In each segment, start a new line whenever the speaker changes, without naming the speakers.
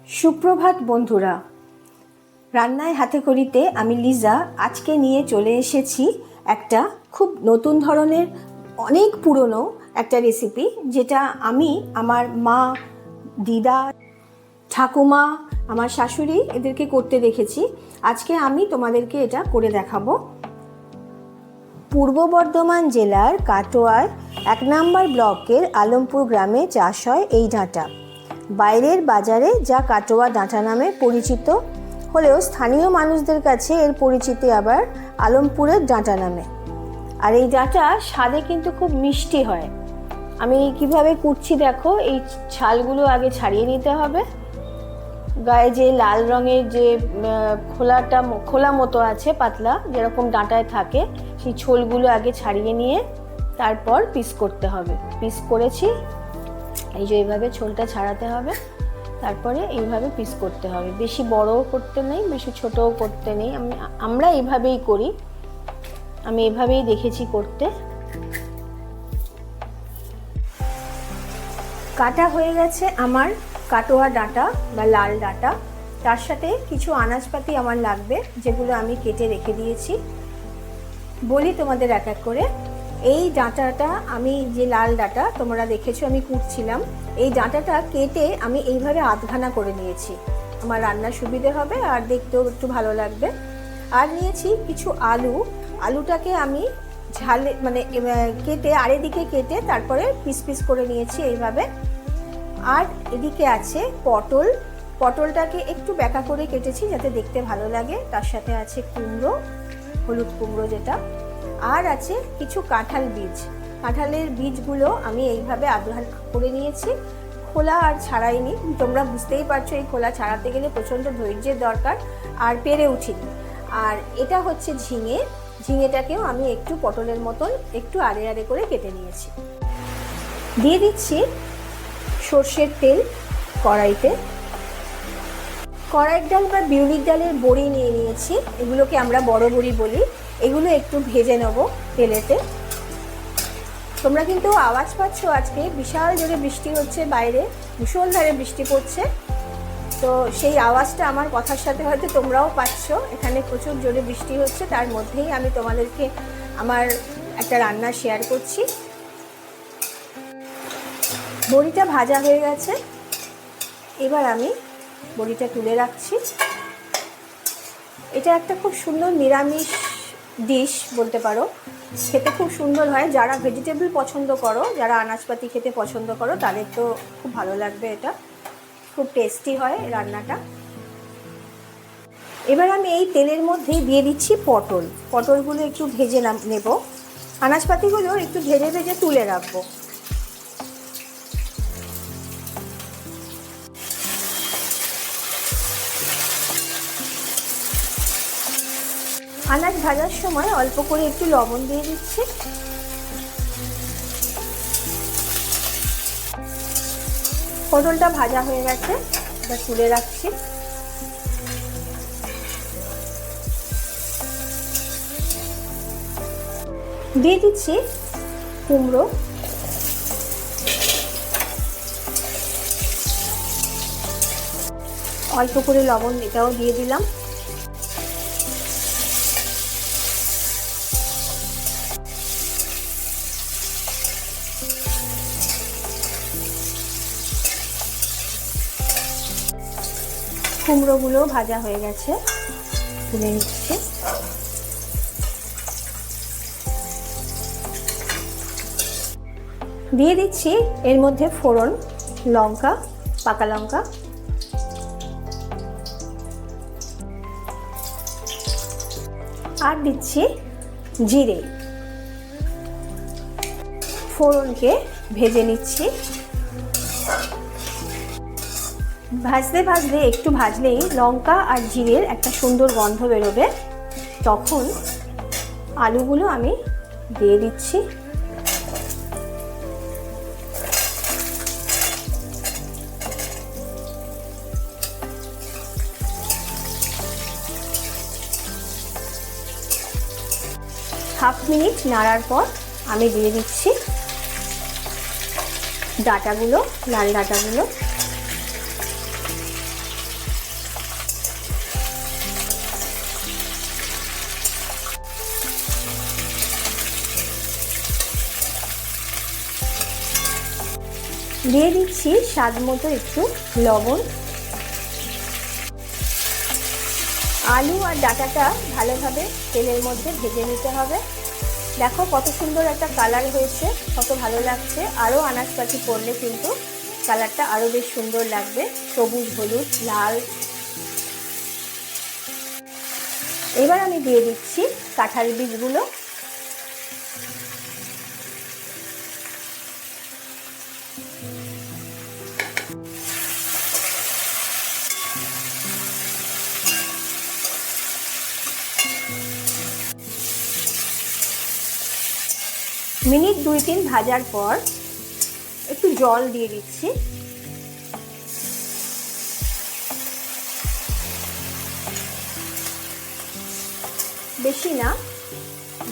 সুপ্রভাত বন্ধুরা, রান্নায় হাতেখড়িতে আমি লিজা আজকে নিয়ে চলে এসেছি একটা খুব নতুন ধরনের অনেক পুরনো একটা রেসিপি, যেটা আমি আমার মা, দিদা, ঠাকুমা, আমার শাশুড়ি এদেরকে করতে দেখেছি। আজকে আমি তোমাদেরকে এটা করে দেখাবো। পূর্ব বর্ধমান জেলার কাটোয়ার 1 নম্বর ব্লকের আলমপুর গ্রামে চাষ হয় এই ডাঁটা। বাইরের বাজারে যা কাটোয়া ডাঁটা নামে পরিচিত হলেও স্থানীয় মানুষদের কাছে এর পরিচিতি আবার আলমপুরের ডাঁটা নামে। আর এই ডাঁটা স্বাদে কিন্তু খুব মিষ্টি হয়। আমি কিভাবে কুটছি দেখো। এই ছালগুলো আগে ছাড়িয়ে নিতে হবে। গায়ে যে লাল রঙের যে খোলা মতো আছে, পাতলা যেরকম ডাঁটায় থাকে, সেই ছোলগুলো আগে ছাড়িয়ে নিয়ে তারপর পিস করতে হবে। পিস করেছি, এই যে এইভাবে ছোলটা ছাড়াতে হবে, তারপরে এইভাবে পিস করতে হবে। বেশি বড়ও করতে নেই, বেশি ছোটও করতে নেই। আমরা এইভাবেই করি, আমি এভাবেই দেখেছি করতে। কাটা হয়ে গেছে আমার কাটোয়া ডাঁটা বা লাল ডাঁটা। তার সাথে কিছু আনাজপাতি আমার লাগবে, যেগুলো আমি কেটে রেখে দিয়েছি। বলি তোমাদের এক এক করে। এই ডাঁটাটা, আমি যে লাল ডাঁটা তোমরা দেখেছো আমি কুটছিলাম, এই ডাঁটাটা কেটে আমি এইভাবে আধখানা করে নিয়েছি। আমার রান্নার সুবিধে হবে আর দেখতেও একটু ভালো লাগবে। আর নিয়েছি কিছু আলু। আলুটাকে আমি কেটে আরেকদিকে কেটে তারপরে পিস পিস করে নিয়েছি এইভাবে। আর এদিকে আছে পটল। পটলটাকে একটু ব্যাকা করে কেটেছি যাতে দেখতে ভালো লাগে। তার সাথে আছে কুমড়ো, হলুদ কুমড়ো যেটা। আর আছে কিছু কাঁঠাল বীজ। কাঁঠালের বীজগুলো আমি এইভাবে আধখানা করে নিয়েছি, খোলা আর ছাড়াইনি। তোমরা বুঝতেই পারছো এই খোলা ছাড়াতে গেলে প্রচণ্ড ধৈর্যের দরকার, আর পেরে উঠিনি। আর এটা হচ্ছে ঝিঙে। ঝিঙেটাকেও আমি একটু পটলের মতন একটু আড়ে আড়ে করে কেটে নিয়েছি। দিয়ে দিচ্ছি সর্ষের তেল কড়াইতে। কড়াইয়ের ডাল বা বিউলির ডালের বড়ি নিয়ে নিয়েছি, এগুলোকে আমরা বড় বড়ি বলি। এগুলো একটু ভেজে নেব তেলেতে। তোমরা কিন্তু আওয়াজ পাচ্ছ, আজকে বিশাল জোরে বৃষ্টি হচ্ছে, বাইরে মুষলধারে বৃষ্টি পড়ছে। তো সেই আওয়াজটা আমার কথার সাথে হয়তো তোমরাও পাচ্ছ। এখানে প্রচুর জোরে বৃষ্টি হচ্ছে, তার মধ্যেই আমি তোমাদেরকে আমার একটা রান্না শেয়ার করছি। বড়িটা ভাজা হয়ে গেছে, এবার আমি বড়িটা তুলে রাখছি। এটা একটা খুব সুন্দর নিরামিষ ডিশ বলতে পারো, খেতে খুব সুন্দর হয়। যারা ভেজিটেবল পছন্দ করো, যারা আনাজপাতি খেতে পছন্দ করো, তাদের তো খুব ভালো লাগবে। এটা খুব টেস্টি হয় রান্নাটা। এবার আমি এই তেলের মধ্যেই দিয়ে দিচ্ছি পটল। পটলগুলো একটু ভেজে নেব। আনাজপাতিগুলো একটু ভেজে ভেজে তুলে রাখবো। আনাজ ভাজার সময় অল্প করে একটু লবণ দিয়ে দিচ্ছি। পটলটা ভাজা হয়ে গেছে, এবার তুলে রাখছি। দিয়ে দিচ্ছি কুমড়ো। অল্প করে লবণ এটাও দিয়ে দিলাম। কুমড়োগুলো ভাজা হয়ে গেছে, তুলে নিচ্ছি। দিয়ে দিচ্ছি এর মধ্যে ফোড়ন, লঙ্কা, পাকা লঙ্কা, আর দিচ্ছি জিরে। ফোড়নকে ভেজে নিচ্ছি। ভাজতে ভাজতে একটু ভাজলেই লঙ্কা আর জিরের একটা সুন্দর গন্ধ বেরোবে। তখন আলুগুলো আমি দিয়ে দিচ্ছি। হাফ মিনিট নাড়ার পর আমি দিয়ে দিচ্ছি ডাঁটাগুলো, লাল ডাঁটাগুলো। দিয়ে দিচ্ছি স্বাদ মতো একটু লবণ। আলু আর ডাঁটাটা ভালোভাবে তেলের মধ্যে ভেজে নিতে হবে। দেখো কত সুন্দর একটা কালার হয়েছে, কত ভালো লাগছে। আরও আনাজপাতি পড়লে কিন্তু কালারটা আরও বেশ সুন্দর লাগবে, সবুজ, হলুদ, লাল। এবার আমি দিয়ে দিচ্ছি কাঁঠাল বীজগুলো। মিনিট 2-3 ভাজার পর একটু জল দিয়ে দিচ্ছি। বেশি না,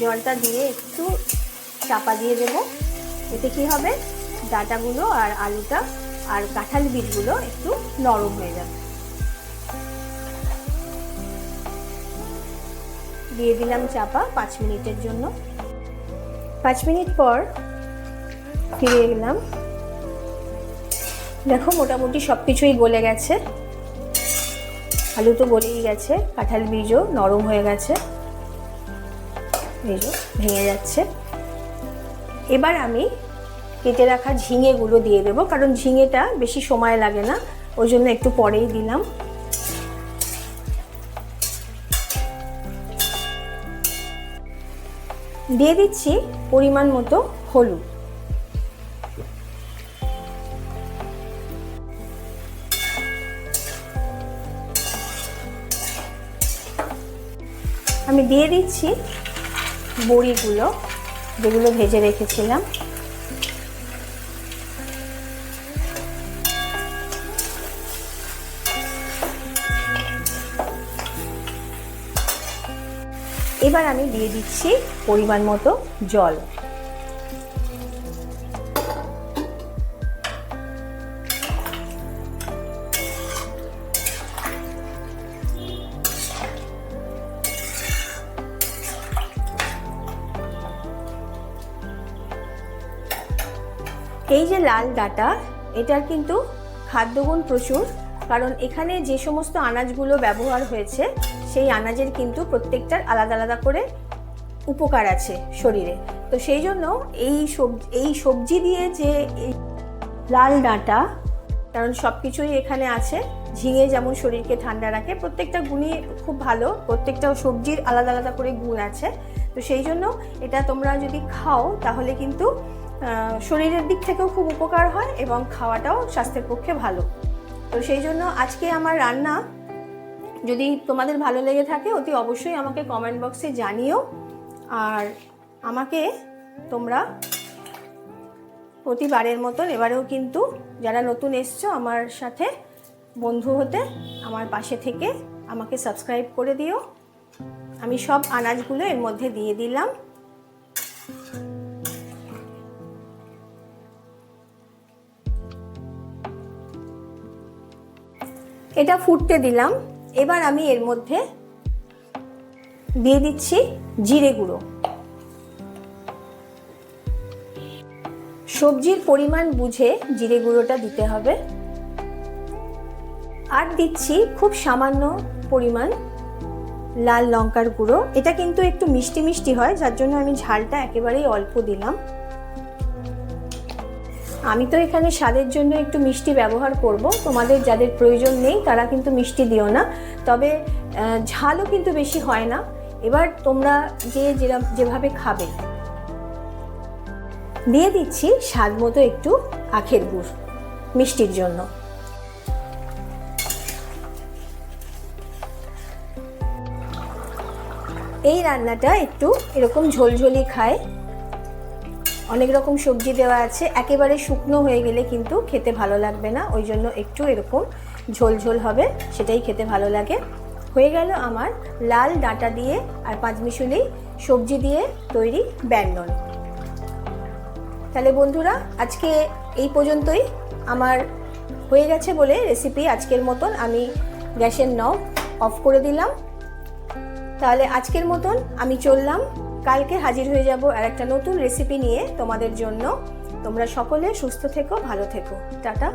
জলটা দিয়ে একটু চাপা দিয়ে দেব। এতে কি হবে, ডাঁটাগুলো আর আলুটা আর কাঁঠাল বীজগুলো একটু নরম হয়ে যাবে। দিয়ে দিলাম চাপা 5 মিনিটের জন্য। 5 মিনিট পর ফিরে এলাম। দেখো মোটামুটি সব কিছুই গলে গেছে, আলু তো গলেই গেছে, কাঁঠাল বীজও নরম হয়ে গেছে, এই যে ভেঙে যাচ্ছে। এবার আমি কেটে রাখা ঝিঙেগুলো দিয়ে দেবো, কারণ ঝিঙেটা বেশি সময় লাগে না, ওই জন্য একটু পরেই দিলাম। দিয়ে দিচ্ছি পরিমাণ মতো হলুদ। আমি দিয়ে দিচ্ছি বড়িগুলো, যেগুলো ভেজে রেখেছিলাম। এবার আমি দিয়ে দিচ্ছি পরিমাণ মতো জল। এই যে লাল ডাঁটা, এটার কিন্তু খাদ্যগুণ প্রচুর, কারণ এখানে যে সমস্ত আনাজগুলো ব্যবহার হয়েছে সেই আনাজের কিন্তু প্রত্যেকটার আলাদা আলাদা করে উপকার আছে শরীরে। তো সেই জন্য এই সবজি দিয়ে যে লাল ডাঁটা, কারণ সব কিছুই এখানে আছে, ঝিঙে যেমন শরীরকে ঠান্ডা রাখে, প্রত্যেকটা গুণই খুব ভালো, প্রত্যেকটা সবজির আলাদা আলাদা করে গুণ আছে। তো সেই জন্য এটা তোমরা যদি খাও তাহলে কিন্তু শরীরের দিক থেকেও খুব উপকার হয় এবং খাওয়াটাও স্বাস্থ্যের পক্ষে ভালো। তো সেই জন্য আজকে আমার রান্না যদি তোমাদের ভালো লেগে থাকে অতি অবশ্যই আমাকে কমেন্ট বক্সে জানিও। আর আমাকে তোমরা প্রতিবারের মতন এবারেও কিন্তু যারা নতুন এসছো আমার সাথে বন্ধু হতে, আমার পাশে থেকে আমাকে সাবস্ক্রাইব করে দিও। আমি সব আনাজগুলো এর মধ্যে দিয়ে দিলাম। এটা ফুটতে দিলাম। এবার আমি এর মধ্যে দিয়ে দিচ্ছি জিরে গুঁড়ো। সবজির পরিমাণ বুঝে জিরে গুঁড়োটা দিতে হবে। আর দিচ্ছি খুব সামান্য পরিমাণ লাল লঙ্কার গুঁড়ো। এটা কিন্তু একটু মিষ্টি মিষ্টি হয়, যার জন্য আমি ঝালটা একেবারেই অল্প দিলাম। আমি তো এখানে স্বাদের জন্য একটু মিষ্টি ব্যবহার করব, তোমাদের যাদের প্রয়োজন নেই তারা কিন্তু মিষ্টি দিও না, তবে ঝালও কিন্তু বেশি হয় না। এবার তোমরা যেভাবে খাবে। দিয়ে দিচ্ছি স্বাদ মতো একটু আখের গুড় মিষ্টির জন্য। এই রান্নাটা একটু এরকম ঝোলঝোলি খায়, অনেক রকম সবজি দেওয়া আছে, একেবারে শুকনো হয়ে গেলে কিন্তু খেতে ভালো লাগবে না, ওই জন্য একটু এরকম ঝোলঝোল হবে, সেটাই খেতে ভালো লাগে। হয়ে গেল আমার লাল ডাঁটা দিয়ে আর পাঁচমিশালি সবজি দিয়ে তৈরি ব্যঞ্জন। তাহলে বন্ধুরা আজকে এই পর্যন্তই আমার হয়ে গেছে বলে রেসিপি আজকের মতন আমি গ্যাসের নব অফ করে দিলাম। তাহলে আজকের মতন আমি চললাম, কালকে হাজির হয়ে যাব আর একটা নতুন রেসিপি নিয়ে তোমাদের জন্য। তোমরা সকলে সুস্থ থেকো, ভালো থেকো। টাটা।